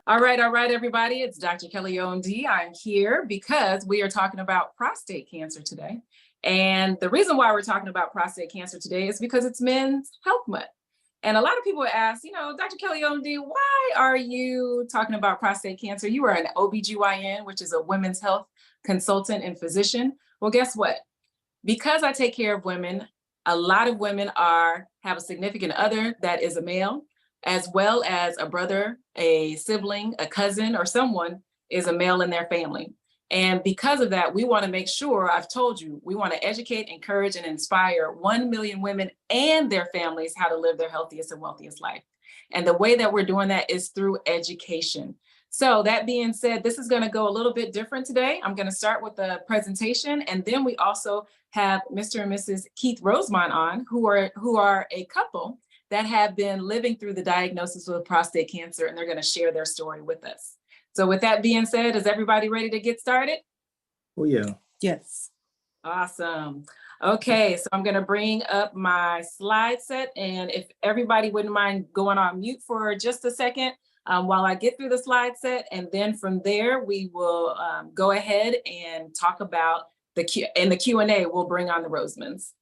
All right, everybody. It's Dr. Kelly OMD. I'm here because we are talking about prostate cancer today. And the reason why we're talking about prostate cancer today is because it's Men's Health Month. And a lot of people ask, Dr. Kelly OMD, why are you talking about prostate cancer? You are an OBGYN, which is a women's health consultant and physician. Well, guess what? Because I take care of women, a lot of women have a significant other that is a male, as well as a brother, a sibling, a cousin, or someone is a male in their family. And because of that, we want to make sure, I've told you, we want to educate, encourage, and inspire 1 million women and their families how to live their healthiest and wealthiest life. And the way that we're doing that is through education. So that being said, this is going to go a little bit different today. I'm going to start with the presentation, and then we also have Mr. and Mrs. Keith Rosemont on, who are a couple that have been living through the diagnosis with prostate cancer, and they're going to share their story with us. So with that being said, is everybody ready to get started? Oh, yeah. Yes. Awesome. Okay, so I'm going to bring up my slide set, and if everybody wouldn't mind going on mute for just a second while I get through the slide set, and then from there we will go ahead and talk about the Q&A. We'll bring on the Rosemonts.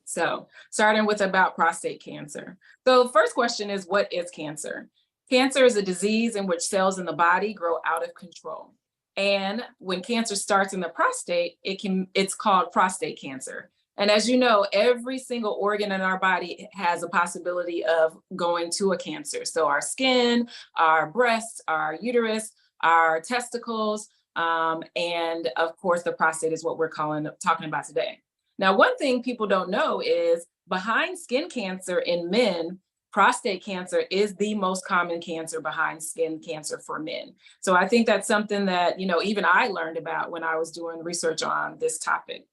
So starting with about prostate cancer. So first question is, what is cancer? Cancer is a disease in which cells in the body grow out of control. And when cancer starts in the prostate, it's called prostate cancer. And as you know, every single organ in our body has a possibility of going to a cancer. So our skin, our breasts, our uterus, our testicles, and of course, the prostate is what we're talking about today. Now, one thing people don't know is behind skin cancer in men, prostate cancer is the most common cancer behind skin cancer for men. So I think that's something that, even I learned about when I was doing research on this topic.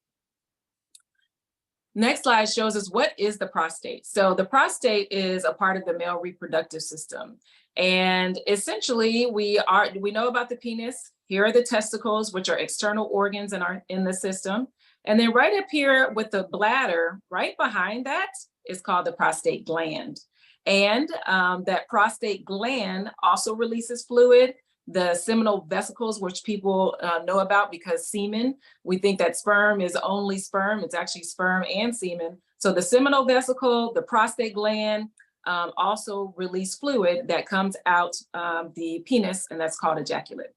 Next slide shows us what is the prostate. So the prostate is a part of the male reproductive system. And essentially we know about the penis. Here are the testicles, which are external organs in the system. And then right up here with the bladder, right behind that is called the prostate gland. And that prostate gland also releases fluid. The seminal vesicles, which people know about because semen, we think that sperm is only sperm. It's actually sperm and semen. So the seminal vesicle, the prostate gland also release fluid that comes out the penis, and that's called ejaculate.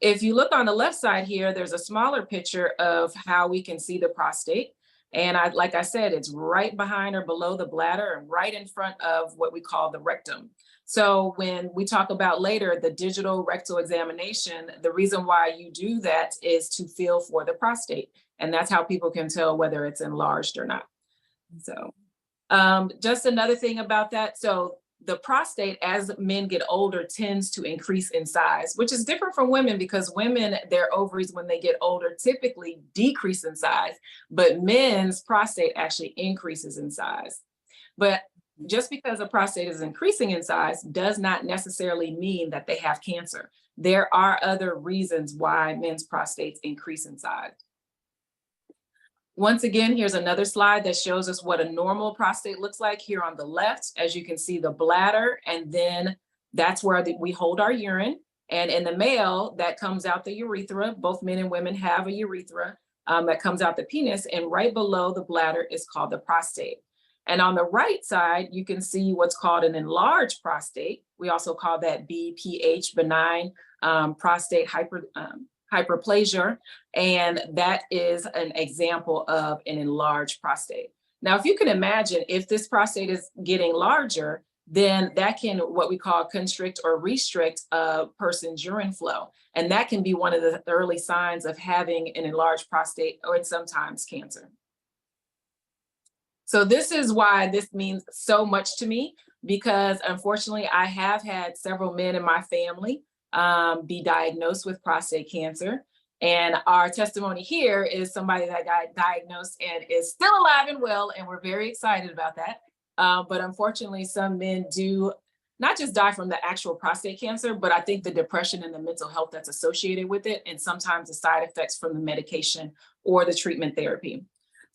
If you look on the left side here, there's a smaller picture of how we can see the prostate. And like I said, it's right behind or below the bladder and right in front of what we call the rectum. So when we talk about later the digital rectal examination, the reason why you do that is to feel for the prostate. And that's how people can tell whether it's enlarged or not. So just another thing about that. So the prostate, as men get older, tends to increase in size, which is different from women because women, their ovaries, when they get older, typically decrease in size, but men's prostate actually increases in size. But just because a prostate is increasing in size does not necessarily mean that they have cancer. There are other reasons why men's prostates increase in size. Once again, here's another slide that shows us what a normal prostate looks like here on the left. As you can see, the bladder, and then that's where we hold our urine. And in the male, that comes out the urethra. Both men and women have a urethra that comes out the penis, and right below the bladder is called the prostate. And on the right side, you can see what's called an enlarged prostate. We also call that BPH, benign prostate hyperplasia, and that is an example of an enlarged prostate. Now, if you can imagine, if this prostate is getting larger, then that can what we call constrict or restrict a person's urine flow. And that can be one of the early signs of having an enlarged prostate or sometimes cancer. So this is why this means so much to me, because unfortunately, I have had several men in my family be diagnosed with prostate cancer. And our testimony here is somebody that got diagnosed and is still alive and well, and we're very excited about that. But unfortunately, some men do not just die from the actual prostate cancer, but I think the depression and the mental health that's associated with it, and sometimes the side effects from the medication or the treatment therapy.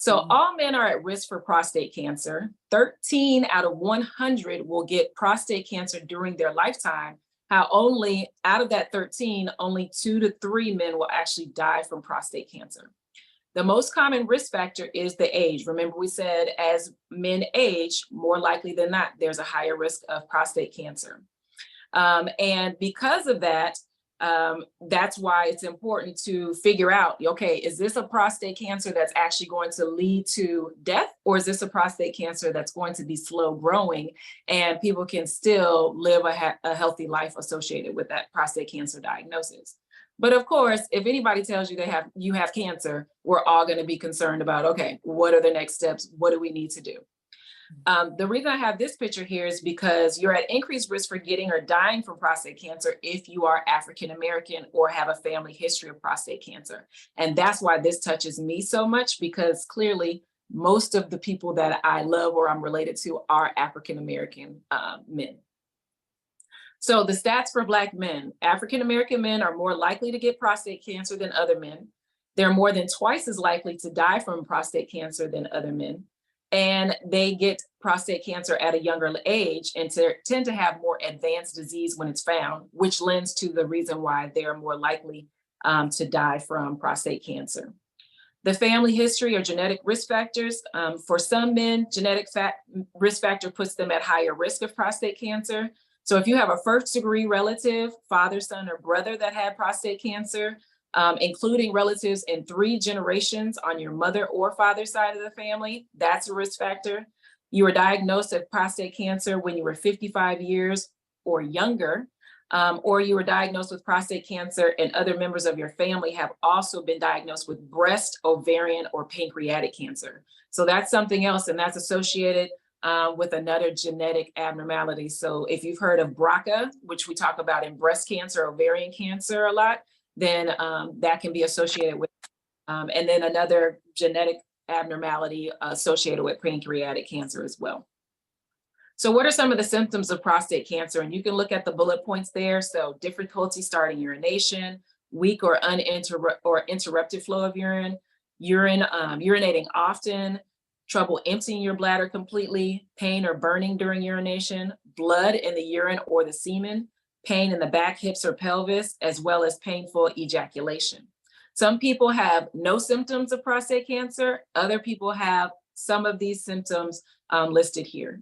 So all men are at risk for prostate cancer. 13 out of 100 will get prostate cancer during their lifetime. how only out of that 13, only 2 to 3 men will actually die from prostate cancer. The most common risk factor is the age. Remember, we said as men age, more likely than not, there's a higher risk of prostate cancer. And because of that, that's why it's important to figure out, okay, is this a prostate cancer that's actually going to lead to death, or is this a prostate cancer that's going to be slow growing and people can still live a healthy life associated with that prostate cancer diagnosis? But of course, if anybody tells you you have cancer, we're all going to be concerned about, okay, what are the next steps? What do we need to do? The reason I have this picture here is because you're at increased risk for getting or dying from prostate cancer if you are African American or have a family history of prostate cancer. And that's why this touches me so much, because clearly most of the people that I love or I'm related to are African American men. So the stats for Black men: African American men are more likely to get prostate cancer than other men. They're more than twice as likely to die from prostate cancer than other men. And they get prostate cancer at a younger age and tend to have more advanced disease when it's found, which lends to the reason why they are more likely to die from prostate cancer. The family history or genetic risk factors: for some men, genetic risk factor puts them at higher risk of prostate cancer. So if you have a first degree relative, father, son, or brother that had prostate cancer, including relatives in 3 generations on your mother or father's side of the family, that's a risk factor. You were diagnosed with prostate cancer when you were 55 years or younger, or you were diagnosed with prostate cancer and other members of your family have also been diagnosed with breast, ovarian, or pancreatic cancer. So that's something else, and that's associated with another genetic abnormality. So if you've heard of BRCA, which we talk about in breast cancer, ovarian cancer a lot, then that can be associated with, and then another genetic abnormality associated with pancreatic cancer as well. So what are some of the symptoms of prostate cancer? And you can look at the bullet points there. So difficulty starting urination, weak or interrupted flow of urine, urinating often, trouble emptying your bladder completely, pain or burning during urination, blood in the urine or the semen, pain in the back, hips, or pelvis, as well as painful ejaculation. Some people have no symptoms of prostate cancer. Other people have some of these symptoms listed here.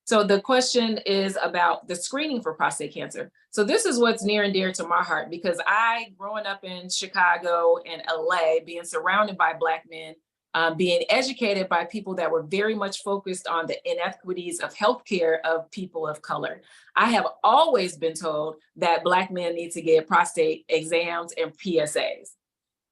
So the question is about the screening for prostate cancer. So this is what's near and dear to my heart, because growing up in Chicago and LA, being surrounded by Black men, being educated by people that were very much focused on the inequities of healthcare of people of color, I have always been told that Black men need to get prostate exams and PSAs.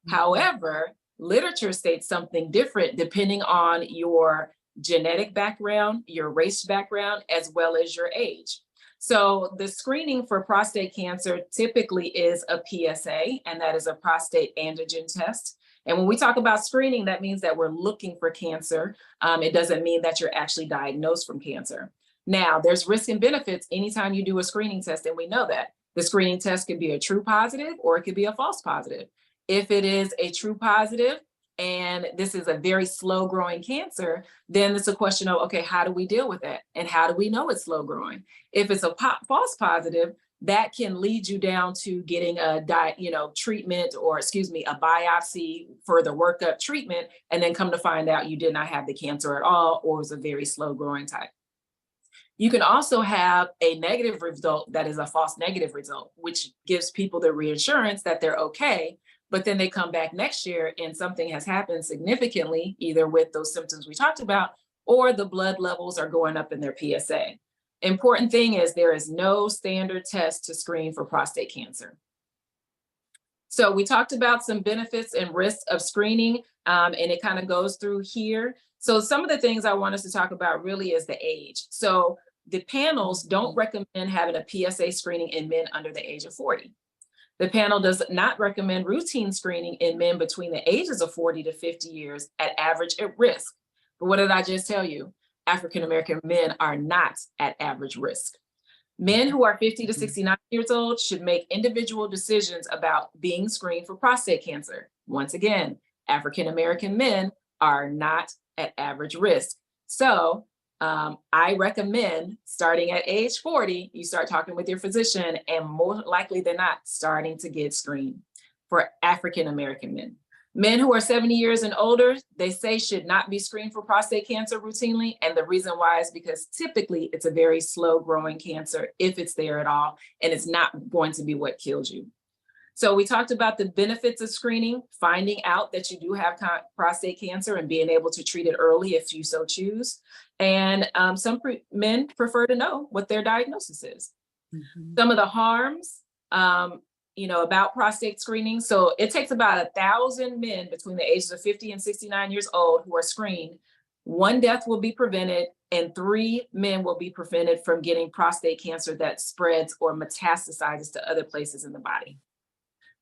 However, literature states something different depending on your genetic background, your race background, as well as your age. So the screening for prostate cancer typically is a PSA, and that is a prostate antigen test. And when we talk about screening, that means that we're looking for cancer. It doesn't mean that you're actually diagnosed from cancer. Now, there's risks and benefits anytime you do a screening test, and we know that. The screening test could be a true positive or it could be a false positive. If it is a true positive, and this is a very slow growing cancer, then it's a question of, okay, how do we deal with that? And how do we know it's slow growing? If it's a false positive, that can lead you down to getting a treatment, or a biopsy for the workup treatment, and then come to find out you did not have the cancer at all, or it was a very slow growing type. You can also have a negative result that is a false negative result, which gives people the reassurance that they're okay, but then they come back next year and something has happened significantly, either with those symptoms we talked about, or the blood levels are going up in their PSA. Important thing is there is no standard test to screen for prostate cancer. So we talked about some benefits and risks of screening, and it kind of goes through here. So some of the things I want us to talk about really is the age. So the panels don't recommend having a PSA screening in men under the age of 40. The panel does not recommend routine screening in men between the ages of 40 to 50 years at average at risk. But what did I just tell you? African American men are not at average risk. Men who are 50 to 69 years old should make individual decisions about being screened for prostate cancer. Once again, African American men are not at average risk. So I recommend starting at age 40, you start talking with your physician, and more likely than not, starting to get screened for African American men. Men who are 70 years and older, they say should not be screened for prostate cancer routinely. And the reason why is because typically it's a very slow growing cancer, if it's there at all, and it's not going to be what kills you. So we talked about the benefits of screening, finding out that you do have prostate cancer and being able to treat it early if you so choose. And some men prefer to know what their diagnosis is. Mm-hmm. Some of the harms, about prostate screening. So it takes about 1,000 men between the ages of 50 and 69 years old who are screened. 1 death will be prevented and 3 men will be prevented from getting prostate cancer that spreads or metastasizes to other places in the body.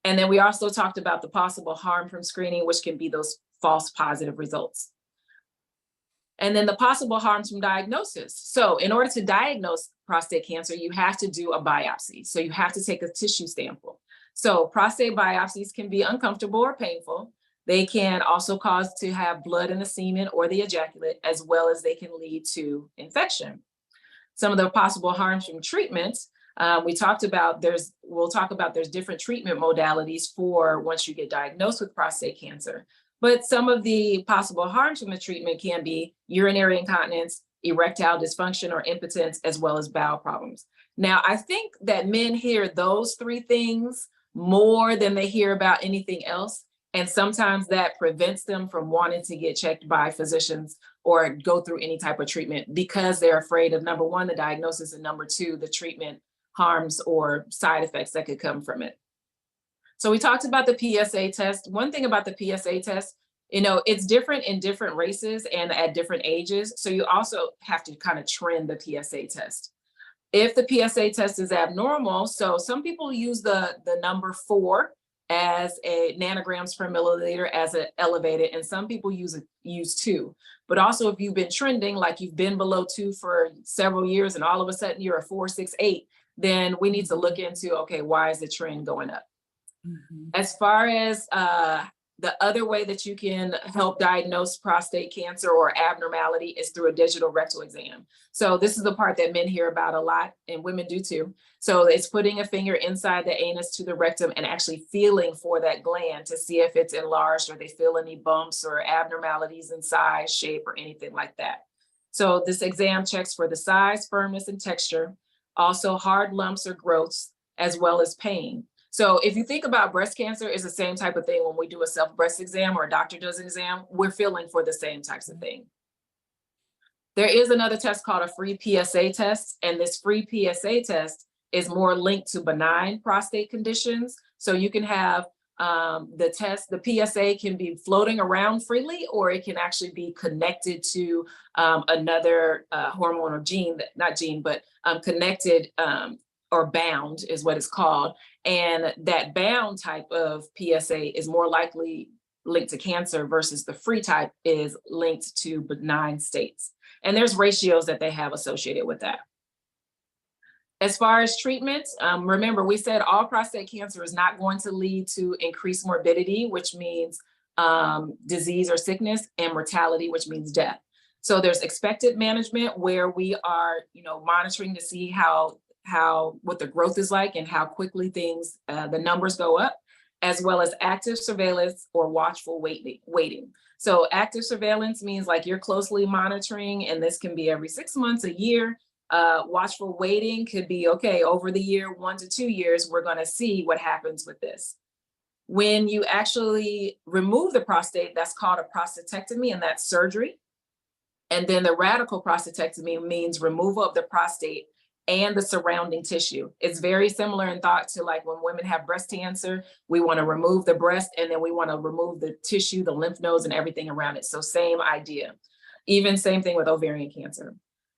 And then we also talked about the possible harm from screening, which can be those false positive results. And then the possible harms from diagnosis. So in order to diagnose prostate cancer, you have to do a biopsy. So you have to take a tissue sample. So prostate biopsies can be uncomfortable or painful. They can also cause to have blood in the semen or the ejaculate, as well as they can lead to infection. Some of the possible harms from treatments, we'll talk about there's different treatment modalities for once you get diagnosed with prostate cancer. But some of the possible harms from the treatment can be urinary incontinence, erectile dysfunction or impotence, as well as bowel problems. Now, I think that men hear those 3 things more than they hear about anything else. And sometimes that prevents them from wanting to get checked by physicians or go through any type of treatment because they're afraid of, number 1, the diagnosis, and number 2, the treatment harms or side effects that could come from it. So we talked about the PSA test. One thing about the PSA test, it's different in different races and at different ages. So you also have to kind of trend the PSA test. If the PSA test is abnormal, so some people use the number 4 as a nanograms per milliliter as an elevated, and some people use 2. But also if you've been trending, like you've been below 2 for several years and all of a sudden you're a 4, 6, 8, then we need to look into, okay, why is the trend going up? Mm-hmm. As far as the other way that you can help diagnose prostate cancer or abnormality is through a digital rectal exam. So this is the part that men hear about a lot, and women do too. So it's putting a finger inside the anus to the rectum and actually feeling for that gland to see if it's enlarged or they feel any bumps or abnormalities in size, shape, or anything like that. So this exam checks for the size, firmness, and texture, also hard lumps or growths, as well as pain. So if you think about breast cancer, it's the same type of thing when we do a self-breast exam or a doctor does an exam, we're feeling for the same types of thing. There is another test called a free PSA test, and this free PSA test is more linked to benign prostate conditions. So you can have the PSA can be floating around freely, or it can actually be connected to another hormone or connected or bound is what it's called. And that bound type of PSA is more likely linked to cancer versus the free type is linked to benign states. And there's ratios that they have associated with that. As far as treatment, remember, we said all prostate cancer is not going to lead to increased morbidity, which means disease or sickness, and mortality, which means death. So there's expected management where we are, monitoring to see what the growth is like and how quickly the numbers go up, as well as active surveillance or watchful waiting. So active surveillance means like you're closely monitoring, and this can be every 6 months, a year. Watchful waiting could be, okay, over the year, 1 to 2 years, we're going to see what happens with this. When you actually remove the prostate, that's called a prostatectomy, and that's surgery. And then the radical prostatectomy means removal of the prostate and the surrounding tissue. It's very similar in thought to like when women have breast cancer, we want to remove the breast and then we want to remove the tissue, the lymph nodes and everything around it. So same idea. Even same thing with ovarian cancer.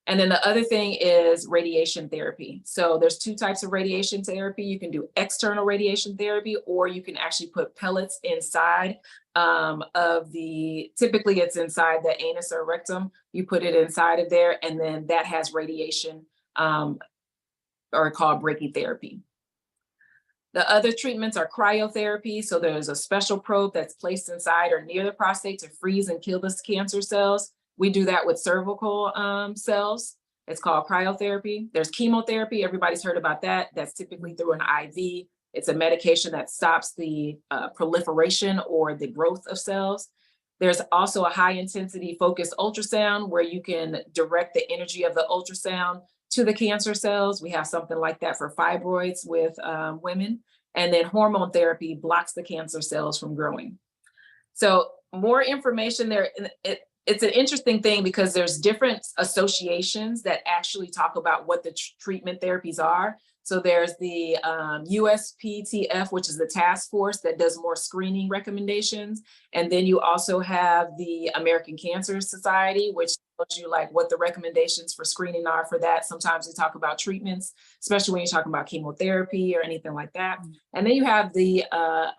And then the other thing is radiation therapy. So there's 2 types of radiation therapy. You can do external radiation therapy, or you can actually put pellets inside typically it's inside the anus or rectum. You put it inside of there, and then that has radiation or called brachytherapy. The other treatments are cryotherapy. So there's a special probe that's placed inside or near the prostate to freeze and kill the cancer cells. We do that with cervical cells. It's called cryotherapy. There's chemotherapy. Everybody's heard about that. That's typically through an IV. It's a medication that stops the proliferation or the growth of cells. There's also a high intensity focused ultrasound where you can direct the energy of the ultrasound to the cancer cells. We have something like that for fibroids with women. And then hormone therapy blocks the cancer cells from growing. So more information there. It's an interesting thing because there's different associations that actually talk about what the treatment therapies are. So there's the USPTF, which is the task force that does more screening recommendations. And then you also have the American Cancer Society, which tells you like what the recommendations for screening are for that. Sometimes we talk about treatments, especially when you're talking about chemotherapy or anything like that. And then you have the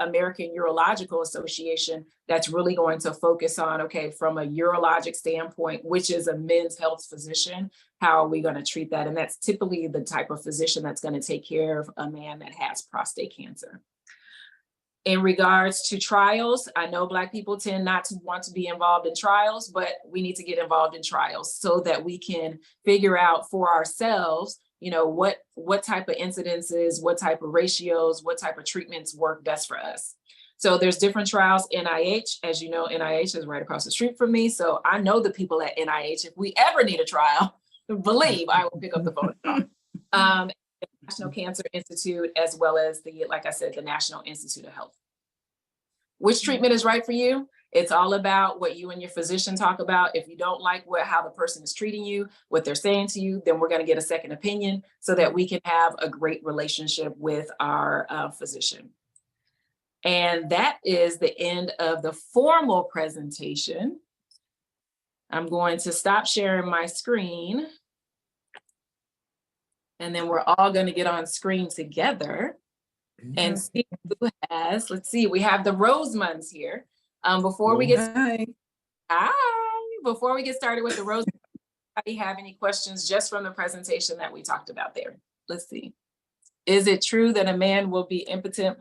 American Urological Association that's really going to focus on, okay, from a urologic standpoint, which is a men's health physician, how are we going to treat that? And that's typically the type of physician that's going to take care of a man that has prostate cancer. In regards to trials, I know Black people tend not to want to be involved in trials, but we need to get involved in trials so that we can figure out for ourselves, you know, what type of incidences, what type of ratios, what type of treatments work best for us. So there's different trials. NIH, as you know, NIH is right across the street from me. So I know the people at NIH. If we ever need a trial, believe I will pick up the phone and call. National Cancer Institute, as well as the, like I said, the National Institute of Health. Which treatment is right for you? It's all about what you and your physician talk about. If you don't like how the person is treating you, what they're saying to you, then we're going to get a second opinion so that we can have a great relationship with our physician. And that is the end of the formal presentation. I'm going to stop sharing my screen. And then we're all going to get on screen together and see who has, let's see, we have the Rosemunds here. Before we get started, before we get started with the Rosemunds, anybody have any questions just from the presentation that we talked about there? Let's see. Is it true that a man will be impotent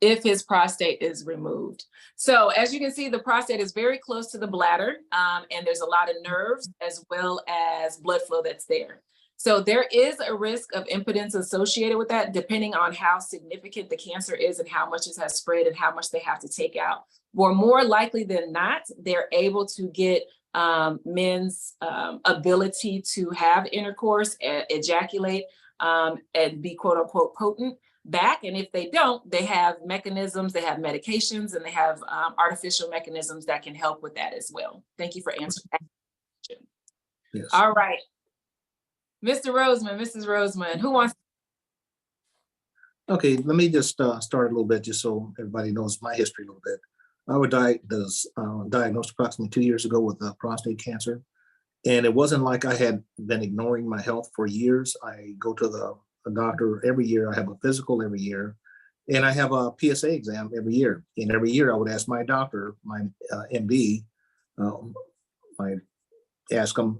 if his prostate is removed? So as you can see, the prostate is very close to the bladder, and there's a lot of nerves as well as blood flow that's there. So there is a risk of impotence associated with that, depending on how significant the cancer is and how much it has spread and how much they have to take out. Or more likely than not, they're able to get men's ability to have intercourse, ejaculate, and be quote unquote potent back. And if they don't, they have mechanisms, they have medications, and they have artificial mechanisms that can help with that as well. Thank you for answering that question. Yes. All right. Mr. Rosemond, Mrs. Rosemond, who wants? Okay, let me just start a little bit, just so everybody knows my history a little bit. I was diagnosed approximately 2 years ago with prostate cancer. And it wasn't like I had been ignoring my health for years. I go to the doctor every year. I have a physical every year. And I have a PSA exam every year. And every year I would ask my doctor, my MD, I ask him,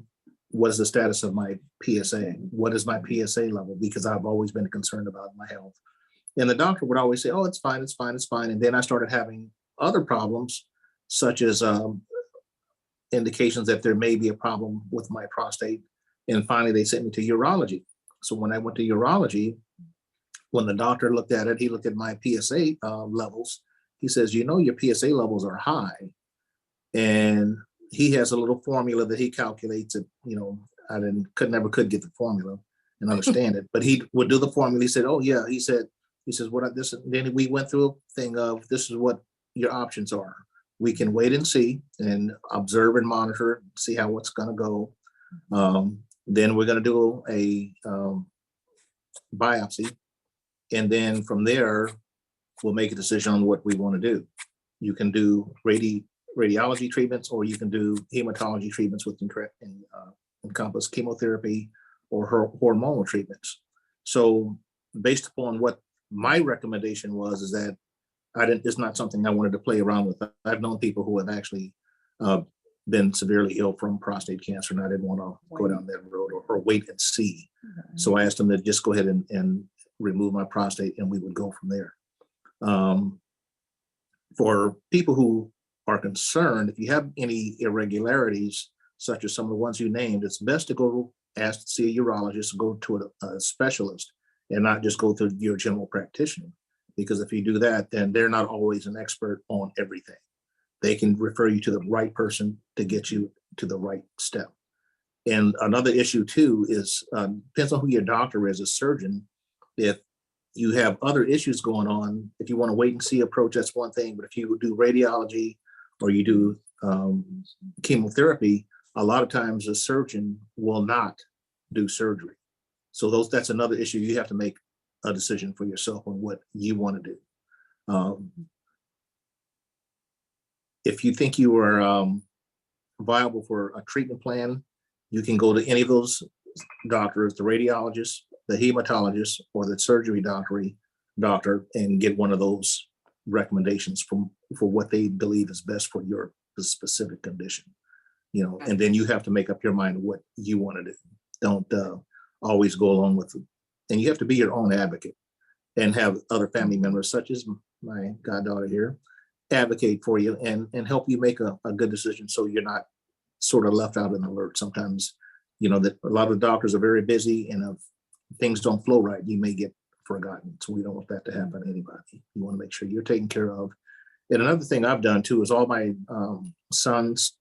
what is the status of my PSA? What is my PSA level? Because I've always been concerned about my health. And the doctor would always say, oh, it's fine, it's fine, it's fine. And then I started having other problems, such as indications that there may be a problem with my prostate. And finally, they sent me to urology. So when I went to urology, when the doctor looked at it, he looked at my PSA levels. He says, you know, your PSA levels are high. And he has a little formula that he calculates it. You know, I never could get the formula and understand it, but he would do the formula. He said, oh yeah, he says, then we went through a thing of, this is what your options are. We can wait and see and observe and monitor, see how it's going to go. Then we're going to do a biopsy. And then from there, we'll make a decision on what we want to do. You can do radiology treatments, or you can do hematology treatments, which encompass chemotherapy or hormonal treatments. So based upon what my recommendation was, is that it's not something I wanted to play around with. I've known people who have actually been severely ill from prostate cancer, and I didn't want to go down that road or wait and see. Mm-hmm. So I asked them to just go ahead and remove my prostate, and we would go from there. For people who are concerned, if you have any irregularities, such as some of the ones you named, it's best to go ask to see a urologist, go to a specialist, and not just go to your general practitioner. Because if you do that, then they're not always an expert on everything. They can refer you to the right person to get you to the right step. And another issue too is, depends on who your doctor is, a surgeon. If you have other issues going on, if you want to wait and see approach, that's one thing. But if you do radiology or you do chemotherapy, a lot of times a surgeon will not do surgery. So that's another issue. You have to make a decision for yourself on what you want to do. If you think you are viable for a treatment plan, you can go to any of those doctors, the radiologist, the hematologist, or the surgery doctor, and get one of those recommendations for what they believe is best for your specific condition. And then you have to make up your mind what you want to do. Don't always go along with it. And you have to be your own advocate and have other family members, such as my goddaughter here, advocate for you and help you make a good decision, so you're not sort of left out in the lurch. Sometimes, that a lot of the doctors are very busy, and if things don't flow right, you may get forgotten. So we don't want that to happen to anybody. You want to make sure you're taken care of. And another thing I've done too is all my sons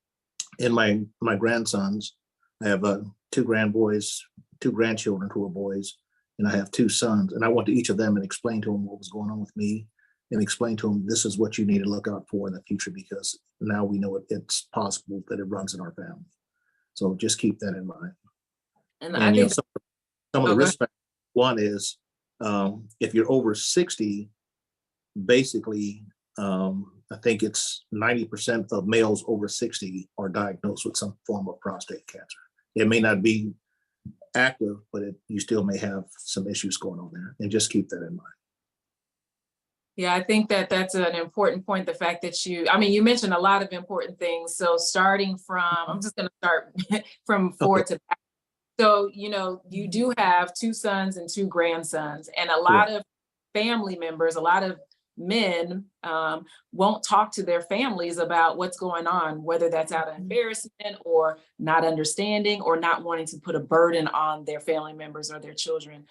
and my grandsons. I have 2 grandchildren who are boys, and I have 2 sons. And I went to each of them and explained to them what was going on with me, and explain to them, this is what you need to look out for in the future, because now we know it's possible that it runs in our family. So just keep that in mind. And I think some of the risk factors, one is if you're over 60, basically, I think it's 90% of males over 60 are diagnosed with some form of prostate cancer. It may not be active, but you still may have some issues going on there, and just keep that in mind. Yeah, I think that's an important point. The fact that you mentioned a lot of important things. So starting from, I'm just going to start from 4 to back. So, you do have 2 sons and 2 grandsons, and a lot of family members, a lot of men won't talk to their families about what's going on, whether that's out of embarrassment or not understanding or not wanting to put a burden on their family members or their children.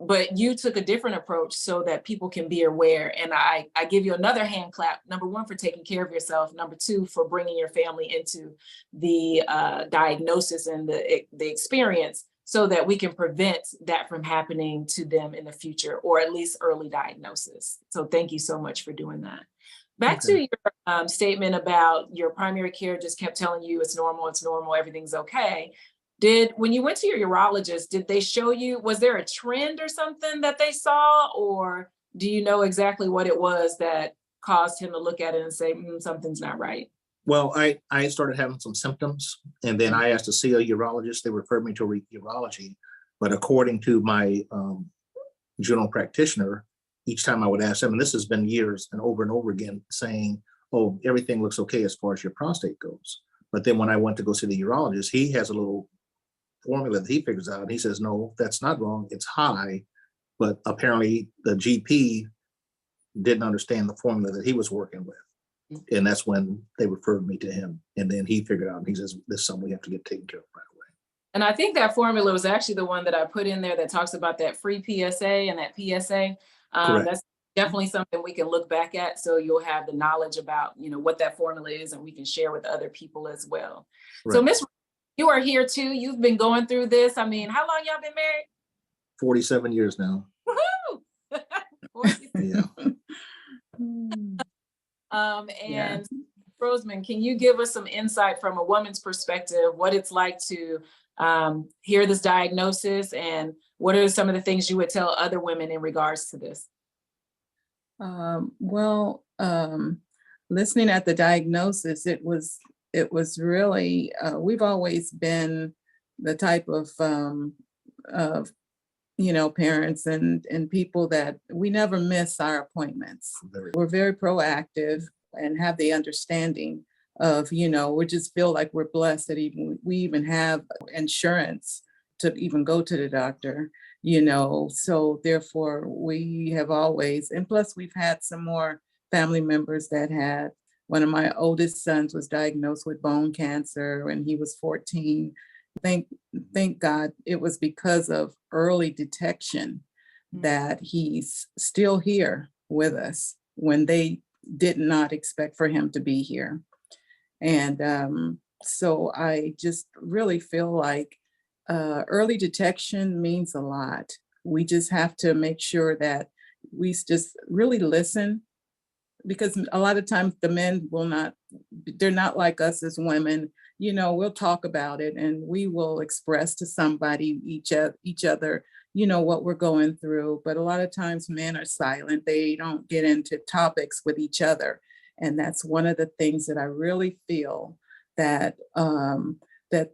But you took a different approach so that people can be aware. And I give you another hand clap, number 1, for taking care of yourself. Number 2, for bringing your family into the diagnosis and the experience, so that we can prevent that from happening to them in the future, or at least early diagnosis. So thank you so much for doing that. Back to your statement about your primary care just kept telling you it's normal, everything's okay. When you went to your urologist, did they show you, was there a trend or something that they saw, or do you know exactly what it was that caused him to look at it and say, something's not right? Well, I started having some symptoms, and then I asked to see a urologist. They referred me to urology, but according to my general practitioner, each time I would ask them, and this has been years and over again, saying, oh, everything looks okay as far as your prostate goes. But then when I went to go see the urologist, he has a little formula that he figures out. And he says, no, that's not wrong. It's high. But apparently the GP didn't understand the formula that he was working with. And that's when they referred me to him. And then he figured out, and he says, this is something we have to get taken care of right away. And I think that formula was actually the one that I put in there that talks about that free PSA and that PSA. That's definitely something we can look back at. So you'll have the knowledge about, what that formula is, and we can share with other people as well. Right. So Ms. You are here too. You've been going through this. How long y'all been married? 47 years now. Yeah. And Rosamond, can you give us some insight from a woman's perspective, what it's like to hear this diagnosis, and what are some of the things you would tell other women in regards to this? Listening at the diagnosis, it was really, we've always been the type of parents and people that we never miss our appointments. We're very proactive and have the understanding of, we just feel like we're blessed that we even have insurance to even go to the doctor, so therefore we have always, and plus we've had some more family members that had One of my oldest sons was diagnosed with bone cancer when he was 14. Thank, thank God it was because of early detection that he's still here with us when they did not expect for him to be here. And so I just really feel like early detection means a lot. We just have to make sure that we just really listen, because a lot of times the men will not, they're not like us as women. You know, we'll talk about it and we will express to somebody, each other, you know, what we're going through. But a lot of times men are silent. They don't get into topics with each other. And that's one of the things that I really feel that that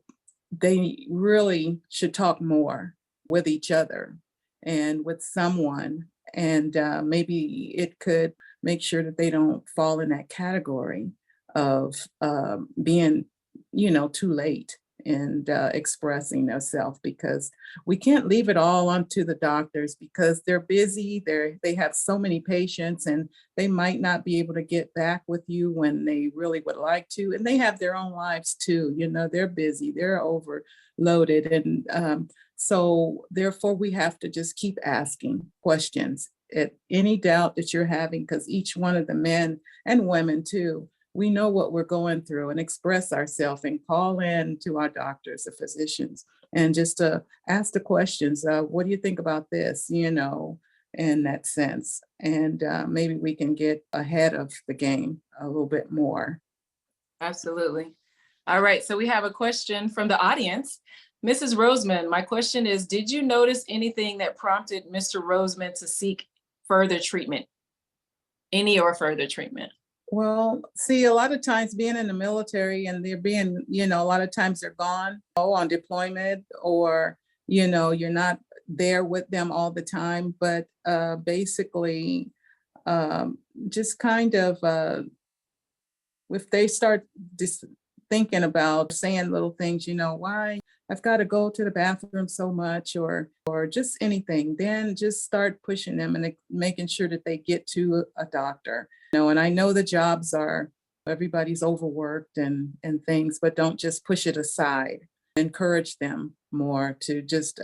they really should talk more with each other and with someone. And maybe it could make sure that they don't fall in that category of being, you know, too late and expressing themselves, because we can't leave it all onto the doctors because they're busy. They have so many patients and they might not be able to get back with you when they really would like to. And they have their own lives too. You know, they're busy, they're overloaded. And so therefore we have to just keep asking questions at any doubt that you're having, because each one of the men and women too, we know what we're going through, and express ourselves and call in to our doctors, the physicians, and just to ask the questions. What do you think about this? You know, in that sense. And maybe we can get ahead of the game a little bit more. Absolutely. All right, so we have a question from the audience. Mrs. Roseman, my question is, did you notice anything that prompted Mr. Roseman to seek further treatment? Any or further treatment? Well, see, a lot of times being in the military and they're being, you know, a lot of times they're gone on deployment, or, you know, you're not there with them all the time. But basically, just kind of, if they start just thinking about saying little things, you know, why I've got to go to the bathroom so much, or just anything, then just start pushing them and making sure that they get to a doctor. You know, and I know the jobs are, everybody's overworked and things, but don't just push it aside. Encourage them more to just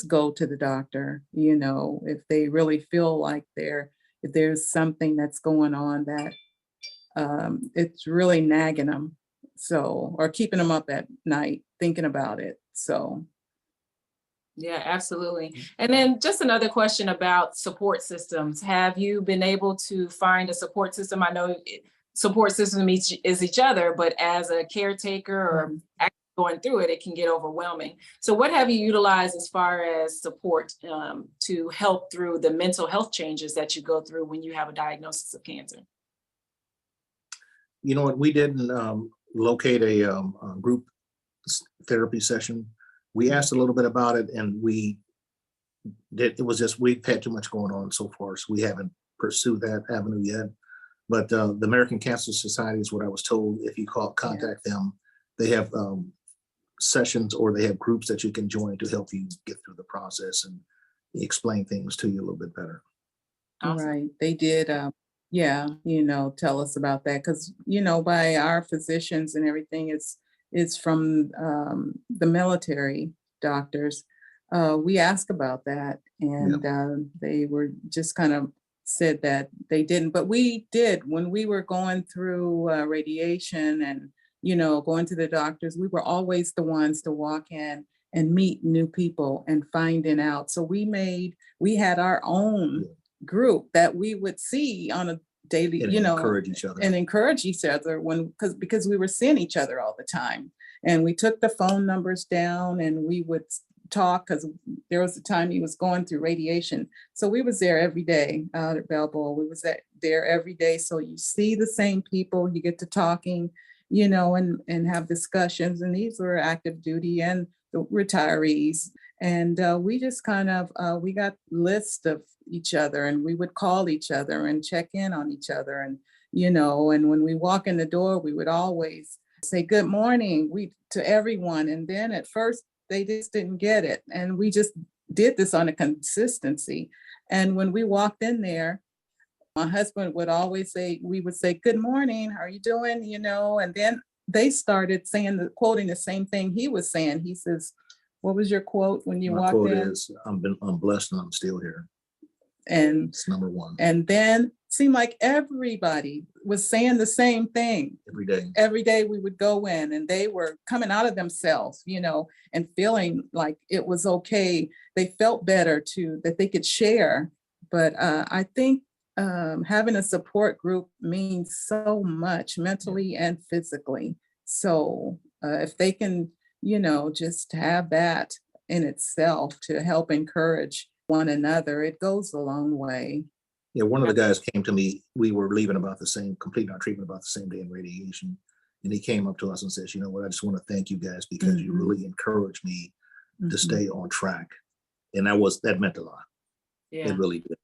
go to the doctor. You know, if they really feel like if there's something that's going on that it's really nagging them, so, or keeping them up at night thinking about it. So Yeah, absolutely. And then just another question about support systems. Have you been able to find a support system? I know support system is each other, but as a caretaker or actually going through it, it can get overwhelming. So what have you utilized as far as support to help through the mental health changes that you go through when you have a diagnosis of cancer? You know what, we didn't locate a group therapy session. We asked a little bit about it, and it was just, we've had too much going on so far, so we haven't pursued that avenue yet. But the American Cancer Society is what I was told. If you contact them, they have sessions, or they have groups that you can join to help you get through the process and explain things to you a little bit better. Awesome. right, they did. Yeah, you know, tell us about that, because you know, by our physicians and everything, it's from the military doctors. We asked about that, and they were just kind of said that they didn't, but we did when we were going through radiation and, you know, going to the doctors. We were always the ones to walk in and meet new people and finding out. So we had our own group that we would see on a daily, And you know, encourage each other. and encourage each other because we were seeing each other all the time. And we took the phone numbers down and we would talk, because there was a time he was going through radiation. So we was there every day out at Balboa. We was there every day. So you see the same people, you get to talking, you know, and have discussions. And these were active duty and the retirees. And we just kind of, we got lists of each other, and we would call each other and check in on each other. And, you know, and when we walk in the door, we would always say good morning to everyone. And then at first they just didn't get it. And we just did this on a consistency. And when we walked in there, My husband would always say, we would say, good morning, how are you doing? You know, and then they started saying, quoting the same thing he was saying. He says, what was your quote when you My walked quote in? is, I'm blessed and I'm still here. And It's number one and then seemed like everybody was saying the same thing. every day. Every day we would go in and they were coming out of themselves, you know, and feeling like it was okay. They felt better too, that they could share. But I think having a support group means so much mentally and physically. So if they can, you know, just have that in itself to help encourage one another, it goes a long way. Yeah, one of the guys came to me, we were leaving about the same, completing our treatment about the same day in radiation. And he came up to us and says, you know what, I just want to thank you guys because you Mhm. really encouraged me to Mhm. stay on track. And that meant a lot. Yeah. It really did.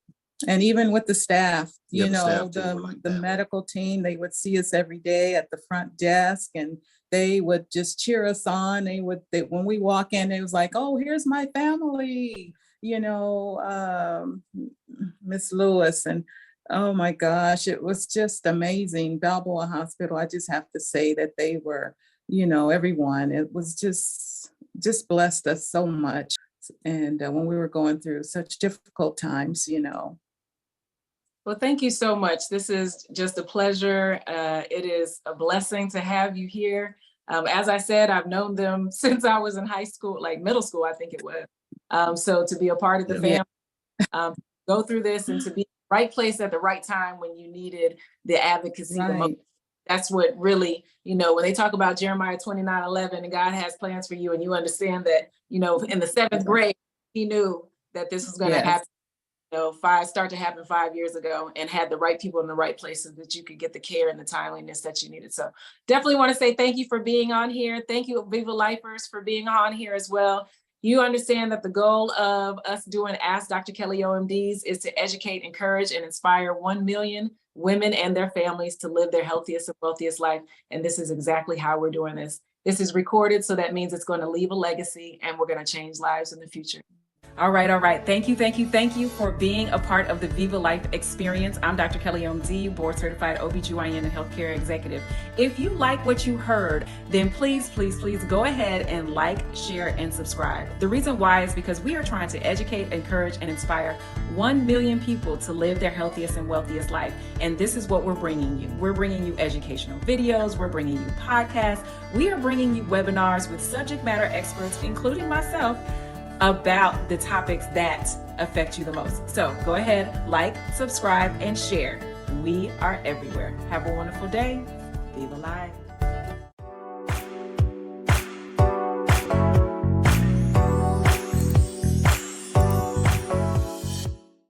And even with the staff, Yeah, you the know, staff too were like the that. medical team, they would see us every day at the front desk and they would just cheer us on. When we walk in, it was like, oh, here's my family, you know, Miss Lewis. And oh my gosh, it was just amazing. Balboa Hospital, I just have to say that they were, you know, everyone, it was just blessed us so much. And when we were going through such difficult times, you know. Well, thank you so much. This is just a pleasure. It is a blessing to have you here. As I said, I've known them since I was in high school, like middle school, I think it was. So to be a part of the Yeah. family, go through this and to be in the right place at the right time when you needed the advocacy the most. Right. That's what really, you know, when they talk about Jeremiah 29:11 and God has plans for you and you understand that, you know, in the seventh grade, he knew that this was going to Yes. happen. You know, start to happen 5 years ago and had the right people in the right places that you could get the care and the timeliness that you needed. So definitely want to say thank you for being on here. Thank you, Viva Lifers, for being on here as well. You understand that the goal of us doing Ask Dr. Kelly OMDs is to educate, encourage, and inspire 1 million women and their families to live their healthiest and wealthiest life. And this is exactly how we're doing this. This is recorded, so that means it's going to leave a legacy and we're going to change lives in the future. All right. Thank you for being a part of the Viva Life experience. I'm Dr. Kelly OMD, board certified OBGYN and healthcare executive. If you like what you heard, then please go ahead and like, share, and subscribe. The reason why is because we are trying to educate, encourage, and inspire 1 million people to live their healthiest and wealthiest life. And this is what we're bringing you. We're bringing you educational videos. We're bringing you podcasts. We are bringing you webinars with subject matter experts, including myself, about the topics that affect you the most. So go ahead, like, subscribe, and share. We are everywhere. Have a wonderful day. Viva Life.